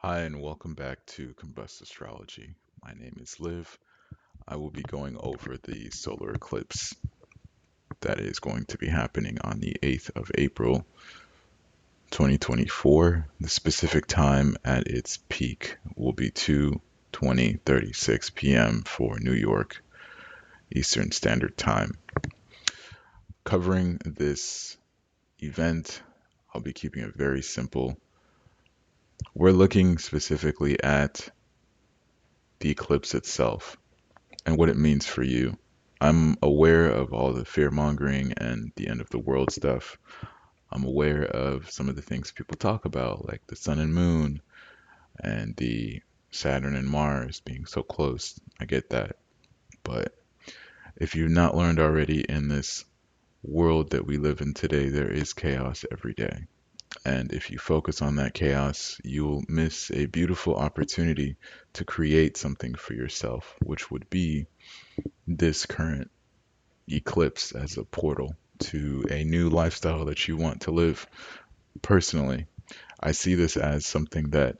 Hi, and welcome back to Combust Astrology. My name is Liv. I will be going over the solar eclipse that is going to be happening on the 8th of April, 2024. The specific time at its peak will be 2:36 p.m. for New York Eastern Standard Time. Covering this event, I'll be keeping it very simple. We're looking specifically at the eclipse itself and what it means for you. I'm aware of all the fear mongering and the end of the world stuff. I'm aware of some of the things people talk about, like the sun and moon and the Saturn and Mars being so close. I get that. But if you've not learned already, in this world that we live in today, there is chaos every day. And if you focus on that chaos, you'll miss a beautiful opportunity to create something for yourself, which would be this current eclipse as a portal to a new lifestyle that you want to live. Personally, I see this as something that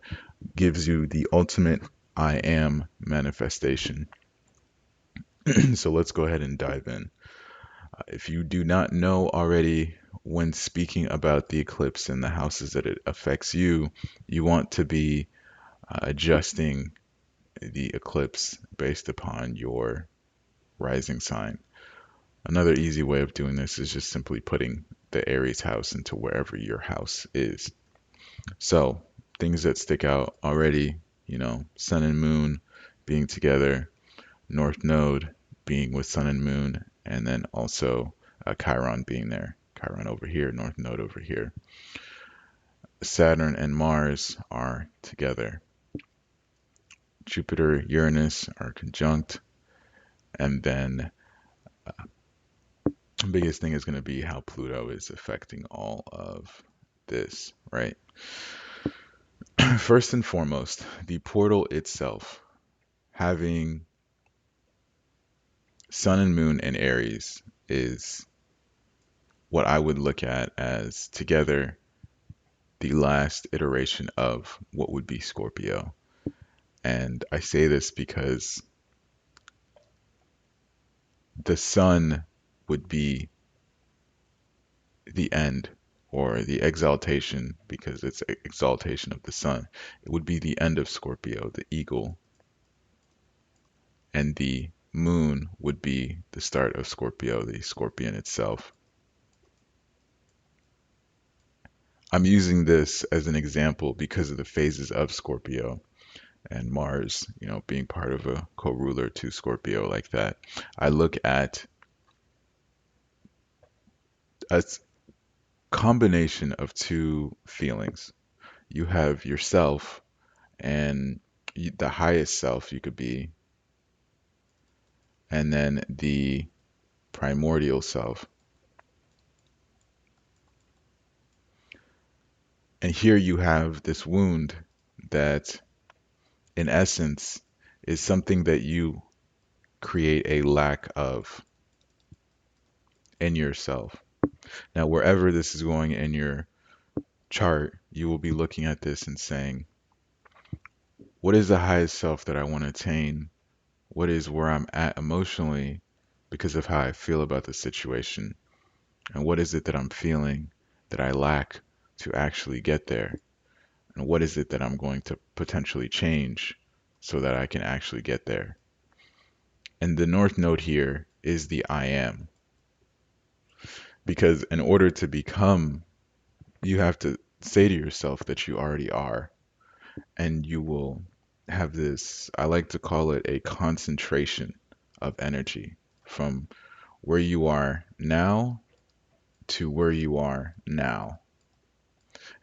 gives you the ultimate I am manifestation. So let's go ahead and dive in. If you do not know already, when speaking about the eclipse and the houses that it affects you, you want to be adjusting the eclipse based upon your rising sign. Another easy way of doing this is just simply putting the Aries house into wherever your house is. So, things that stick out already, sun and moon being together, North Node being with sun and moon, and then also Chiron being there. Chiron over here, North Node over here. Saturn and Mars are together. Jupiter, Uranus are conjunct, and then the biggest thing is going to be how Pluto is affecting all of this, right? First and foremost, the portal itself, having Sun and Moon in Aries, is what I would look at as together the last iteration of what would be Scorpio. And I say this because the Sun would be the end, or the exaltation, because it's exaltation of the Sun. It would be the end of Scorpio, the eagle, and the Moon would be the start of Scorpio, the scorpion itself. I'm using this as an example because of the phases of Scorpio and Mars, being part of a co-ruler to Scorpio like that. I look at a combination of two feelings. You have yourself and the highest self you could be, and then the primordial self. And here you have this wound that, in essence, is something that you create a lack of in yourself. Now, wherever this is going in your chart, you will be looking at this and saying, what is the highest self that I want to attain? What is where I'm at emotionally because of how I feel about the situation? And what is it that I'm feeling that I lack to actually get there? And what is it that I'm going to potentially change so that I can actually get there? And the North Node here is the I am. Because in order to become, you have to say to yourself that you already are. And you will have this, I like to call it a concentration of energy from where you are now to where you are now.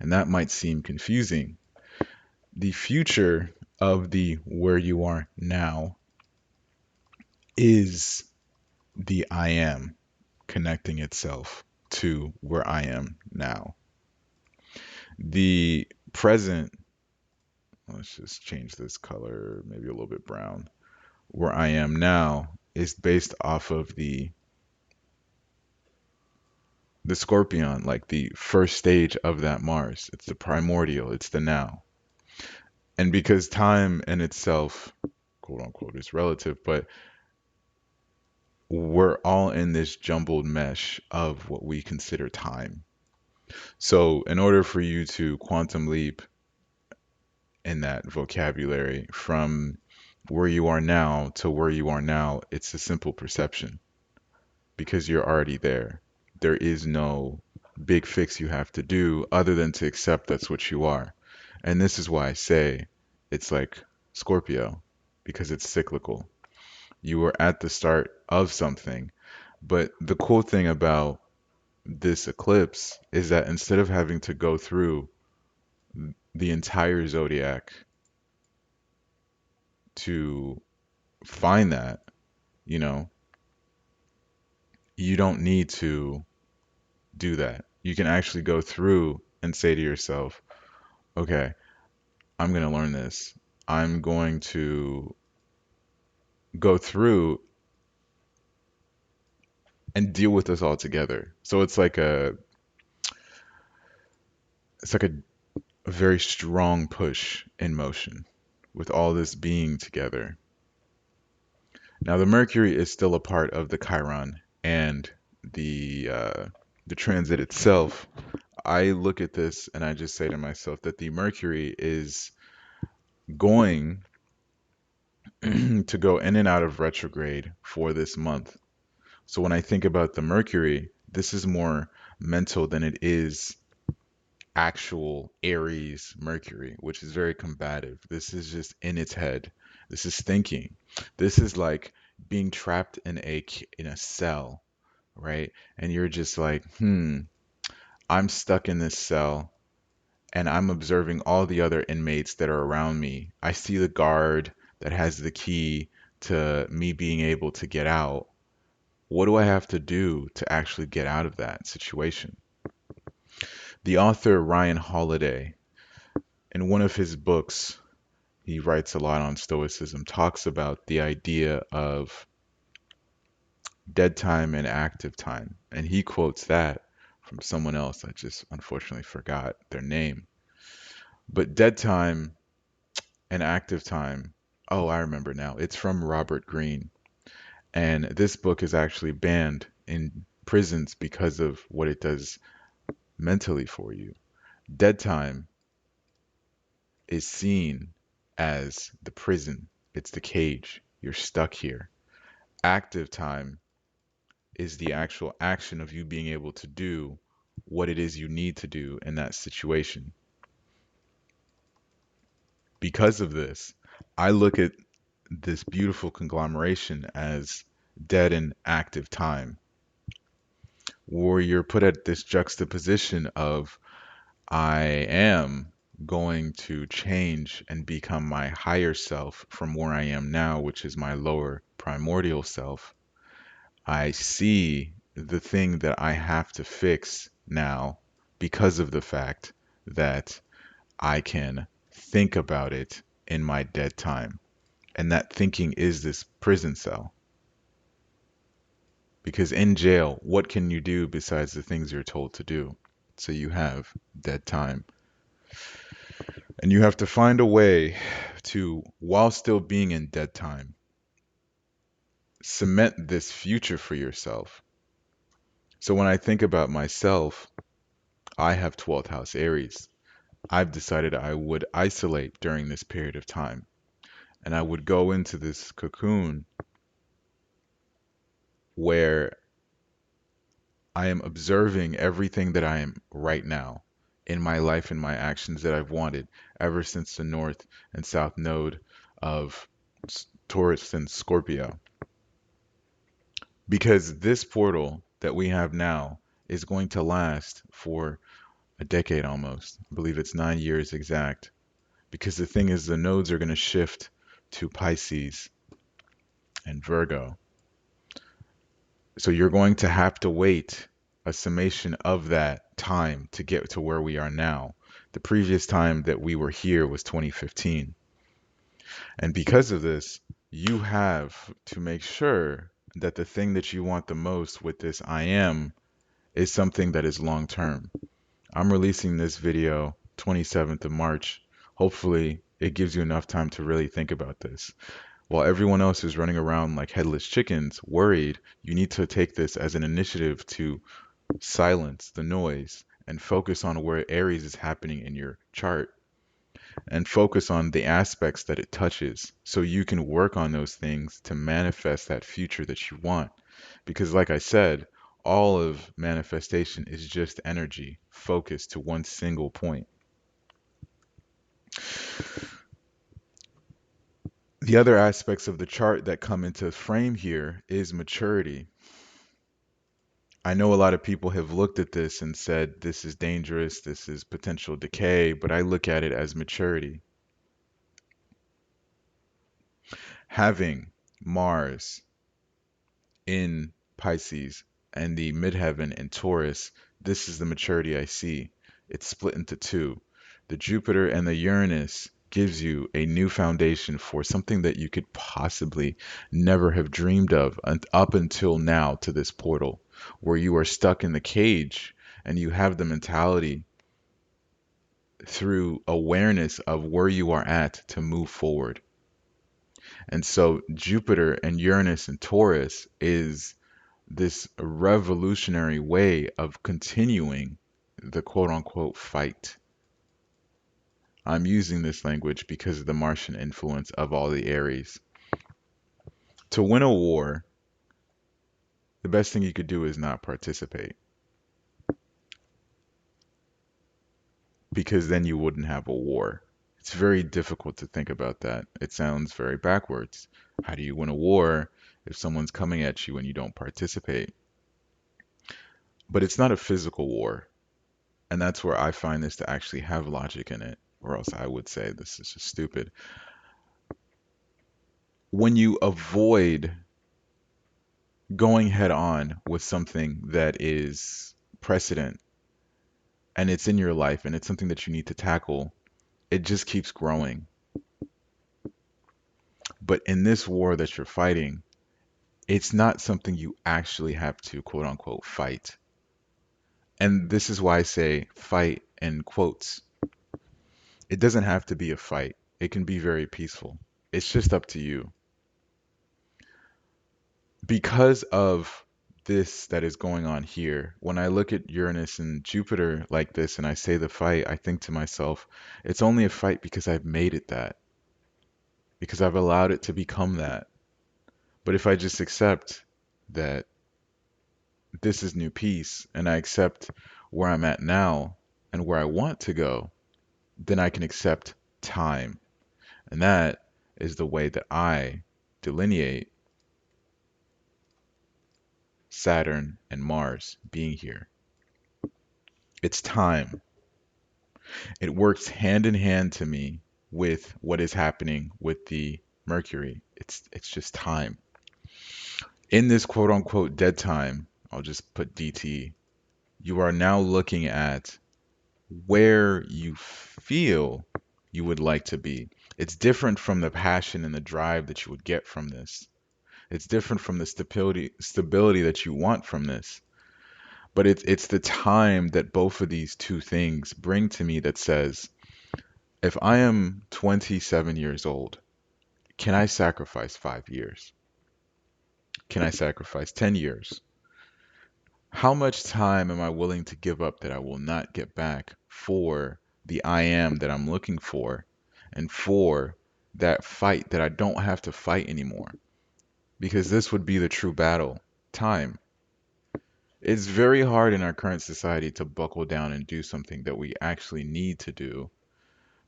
And that might seem confusing. The future of the where you are now is the I am connecting itself to where I am now. The present, let's just change this color, maybe a little bit brown. Where I am now is based off of the scorpion, like the first stage of that Mars. It's the primordial, it's the now. And because time in itself, quote unquote, is relative, but we're all in this jumbled mesh of what we consider time. So, in order for you to quantum leap in that vocabulary from where you are now to where you are now, it's a simple perception because you're already there. There is no big fix you have to do other than to accept that's what you are. And this is why I say it's like Scorpio, because it's cyclical. You were at the start of something. But the cool thing about this eclipse is that instead of having to go through the entire zodiac to find that, you know, you don't need to do that. You can actually go through and say to yourself, okay, I'm going to learn this. I'm going to go through and deal with this all together. So it's like a very strong push in motion with all this being together. Now the Mercury is still a part of the Chiron and the transit itself. I look at this and I just say to myself that the Mercury is going to go in and out of retrograde for this month. So when I think about the Mercury, this is more mental than it is actual Aries Mercury, which is very combative. This is just in its head. This is thinking. This is like being trapped in a cell, right? And you're just like, I'm stuck in this cell and I'm observing all the other inmates that are around me. I see the guard that has the key to me being able to get out. What do I have to do to actually get out of that situation? The author Ryan Holiday, in one of his books, he writes a lot on Stoicism, talks about the idea of dead time and active time. And he quotes that from someone else. I just unfortunately forgot their name. But dead time and active time, oh, I remember now. It's from Robert Greene. And this book is actually banned in prisons because of what it does mentally for you. Dead time is seen as the prison, it's the cage. You're stuck here. Active time is the actual action of you being able to do what it is you need to do in that situation. Because of this, I look at this beautiful conglomeration as dead and active time, where you're put at this juxtaposition of I am going to change and become my higher self from where I am now, which is my lower primordial self. I see the thing that I have to fix now because of the fact that I can think about it in my dead time. And that thinking is this prison cell. Because in jail, what can you do besides the things you're told to do? So you have dead time. And you have to find a way to, while still being in dead time, cement this future for yourself. So when I think about myself, I have 12th house Aries. I've decided I would isolate during this period of time. And I would go into this cocoon where I am observing everything that I am right now in my life and my actions that I've wanted ever since the North and South node of Taurus and Scorpio. Because this portal that we have now is going to last for a decade almost. I believe it's 9 years exact. Because the thing is, the nodes are going to shift to Pisces and Virgo. So you're going to have to wait a summation of that time to get to where we are now. The previous time that we were here was 2015. And because of this, you have to make sure that the thing that you want the most with this I am is something that is long term. I'm releasing this video 27th of March. Hopefully It gives you enough time to really think about this. While everyone else is running around like headless chickens, worried, you need to take this as an initiative to silence the noise and focus on where Aries is happening in your chart and focus on the aspects that it touches so you can work on those things to manifest that future that you want. Because, like I said, all of manifestation is just energy focused to one single point. The other aspects of the chart that come into frame here is maturity. I know a lot of people have looked at this and said this is dangerous, this is potential decay, but I look at it as maturity. Having Mars in Pisces and the midheaven in Taurus, this is the maturity I see. It's split into two. The Jupiter and the Uranus gives you a new foundation for something that you could possibly never have dreamed of up until now to this portal, where you are stuck in the cage and you have the mentality through awareness of where you are at to move forward. And so Jupiter and Uranus and Taurus is this revolutionary way of continuing the quote unquote fight. I'm using this language because of the Martian influence of all the Aries. To win a war, the best thing you could do is not participate because then you wouldn't have a war. It's very difficult to think about that. It sounds very backwards. How do you win a war if someone's coming at you and you don't participate? But it's not a physical war. And that's where I find this to actually have logic in it, or else I would say this is just stupid. When you avoid going head on with something that is precedent and it's in your life and it's something that you need to tackle, it just keeps growing. But in this war that you're fighting, it's not something you actually have to quote unquote fight. And this is why I say fight in quotes. It doesn't have to be a fight. It can be very peaceful. It's just up to you. Because of this that is going on here, when I look at Uranus and Jupiter like this and I say the fight, I think to myself, it's only a fight because I've made it that, because I've allowed it to become that. But if I just accept that this is new peace and I accept where I'm at now and where I want to go, then I can accept time. And that is the way that I delineate Saturn and Mars being here. It's time. It works hand in hand to me with what is happening with the Mercury. It's just time. In this quote unquote dead time, I'll just put DT, you are now looking at where you feel you would like to be. It's different from the passion and the drive that you would get from this. It's different from the stability that you want from this. But it's the time that both of these two things bring to me that says, if I am 27 years old, can I sacrifice 5 years? Can I sacrifice 10 years? How much time am I willing to give up that I will not get back for the I am that I'm looking for and for that fight that I don't have to fight anymore? Because this would be the true battle. Time. It's very hard in our current society to buckle down and do something that we actually need to do.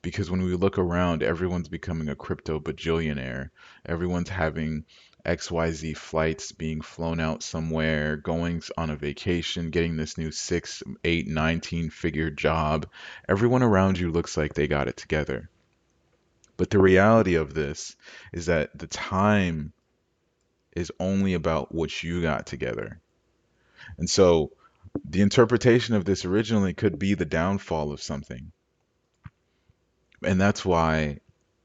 Because when we look around, everyone's becoming a crypto bajillionaire. Everyone's having XYZ flights being flown out somewhere, going on a vacation, getting this new 6, 8, 19 figure job. Everyone around you looks like they got it together. But the reality of this is that the time is only about what you got together. And so the interpretation of this originally could be the downfall of something. And that's why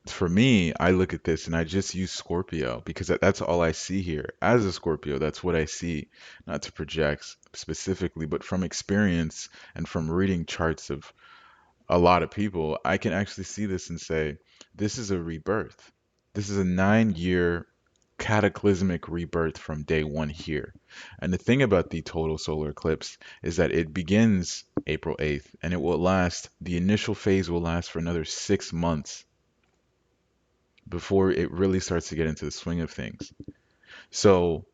for me, I look at this and I just use Scorpio because that's all I see here. As a Scorpio, that's what I see, not to project specifically, but from experience and from reading charts of a lot of people, I can actually see this and say, this is a rebirth. This is a 9 year cataclysmic rebirth from day one here. And the thing about the total solar eclipse is that it begins April 8th and it will last, the initial phase will last for another 6 months before it really starts to get into the swing of things. So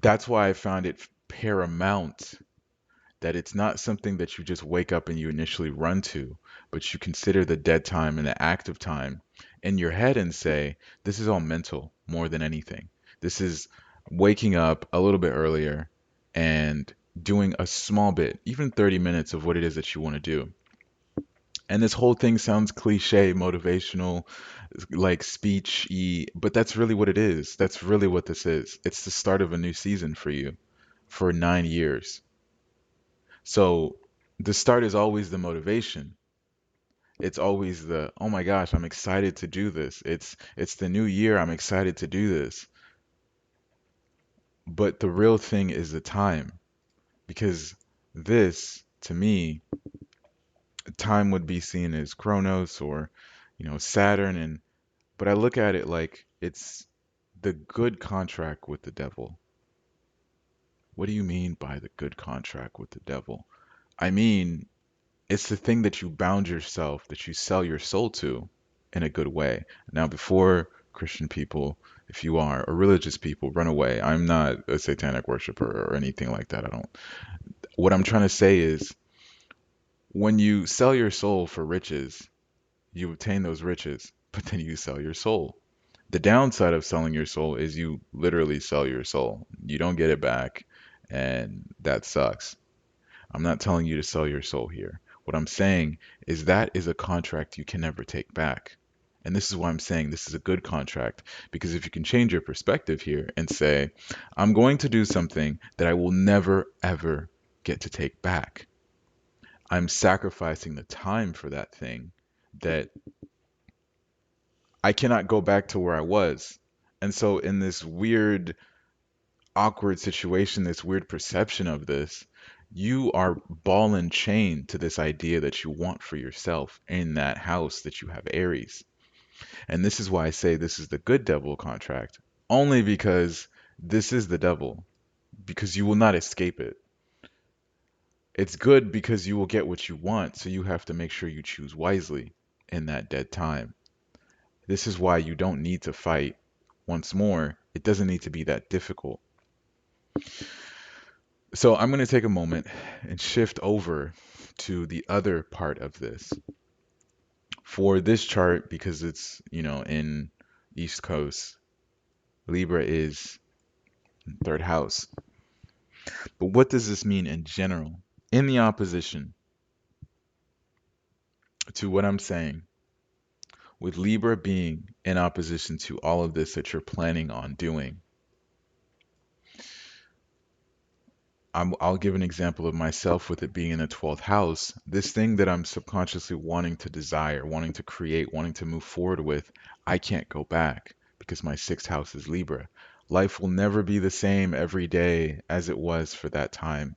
that's why I found it paramount that it's not something that you just wake up and you initially run to, but you consider the dead time and the active time in your head and say, this is all mental more than anything. This is waking up a little bit earlier and doing a small bit, even 30 minutes of what it is that you want to do. And this whole thing sounds cliche, motivational, like speech-y, but that's really what it is. That's really what this is. It's the start of a new season for you for 9 years. So the start is always the motivation. It's always the, oh my gosh, I'm excited to do this. It's the new year, I'm excited to do this. But the real thing is the time because this to me, time would be seen as Chronos or, Saturn and but I look at it like it's the good contract with the devil. What do you mean by the good contract with the devil? I mean, it's the thing that you bound yourself, that you sell your soul to in a good way. Now, before Christian people, if you are, or religious people, run away. I'm not a satanic worshiper or anything like that. I don't. What I'm trying to say is when you sell your soul for riches, you obtain those riches, but then you sell your soul. The downside of selling your soul is you literally sell your soul. You don't get it back, and that sucks. I'm not telling you to sell your soul here. What I'm saying is that is a contract you can never take back. And this is why I'm saying this is a good contract. Because if you can change your perspective here and say, I'm going to do something that I will never, ever get to take back. I'm sacrificing the time for that thing that I cannot go back to where I was. And so, in this weird awkward situation, this weird perception of this, you are ball and chain to this idea that you want for yourself in that house that you have Aries. And this is why I say this is the good devil contract, only because this is the devil, because you will not escape it. It's good because you will get what you want, so you have to make sure you choose wisely in that dead time. This is why you don't need to fight. Once more, it doesn't need to be that difficult. So I'm going to take a moment and shift over to the other part of this. For this chart, because it's, in East Coast, Libra is third house. But what does this mean in general? In the opposition to what I'm saying, with Libra being in opposition to all of this that you're planning on doing, I'll give an example of myself with it being in the 12th house. This thing that I'm subconsciously wanting to desire, wanting to create, wanting to move forward with, I can't go back because my sixth house is Libra. Life will never be the same every day as it was for that time.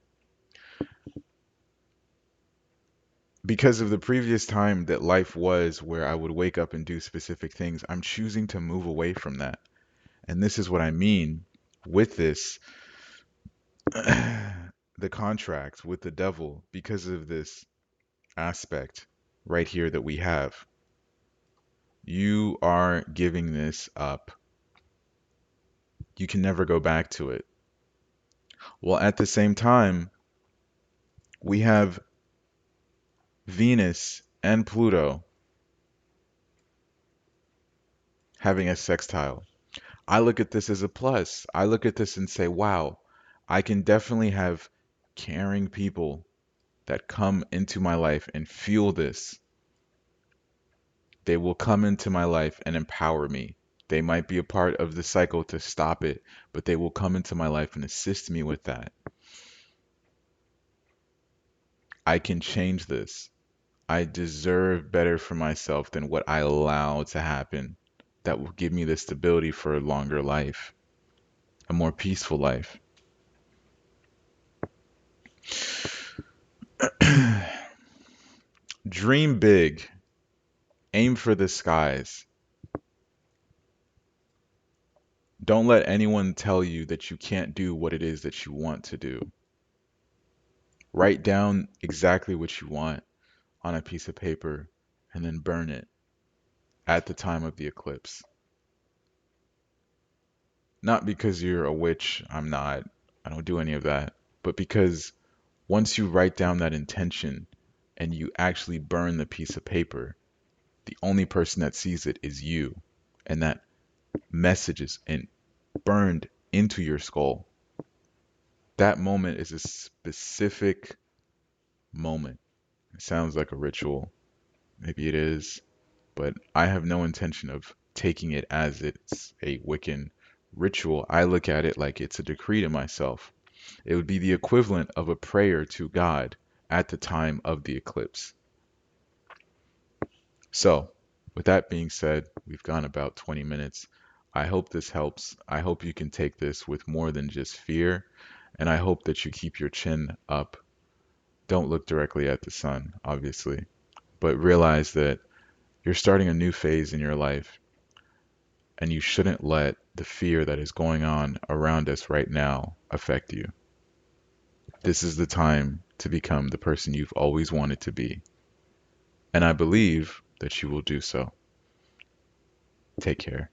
Because of the previous time that life was where I would wake up and do specific things, I'm choosing to move away from that. And this is what I mean with this the contract with the devil because of this aspect right here that we have. You are giving this up. You can never go back to it. Well, at the same time, we have Venus and Pluto having a sextile. I look at this as a plus. I look at this and say, wow, I can definitely have caring people that come into my life and fuel this. They will come into my life and empower me. They might be a part of the cycle to stop it, but they will come into my life and assist me with that. I can change this. I deserve better for myself than what I allow to happen. That will give me the stability for a longer life, a more peaceful life. Dream big, aim for the skies. Don't let anyone tell you that you can't do what it is that you want to do. Write down exactly what you want on a piece of paper and then burn it at the time of the eclipse. Not because you're a witch, I'm not, I don't do any of that, but because once you write down that intention and you actually burn the piece of paper, the only person that sees it is you. And that message is burned into your skull. That moment is a specific moment. It sounds like a ritual. Maybe it is, but I have no intention of taking it as it's a Wiccan ritual. I look at it like it's a decree to myself. It would be the equivalent of a prayer to God at the time of the eclipse. So, with that being said, we've gone about 20 minutes. I hope this helps. I hope you can take this with more than just fear, and I hope that you keep your chin up. Don't look directly at the sun, obviously, but realize that you're starting a new phase in your life, and you shouldn't let the fear that is going on around us right now affect you. This is the time to become the person you've always wanted to be, and I believe that you will do so. Take care.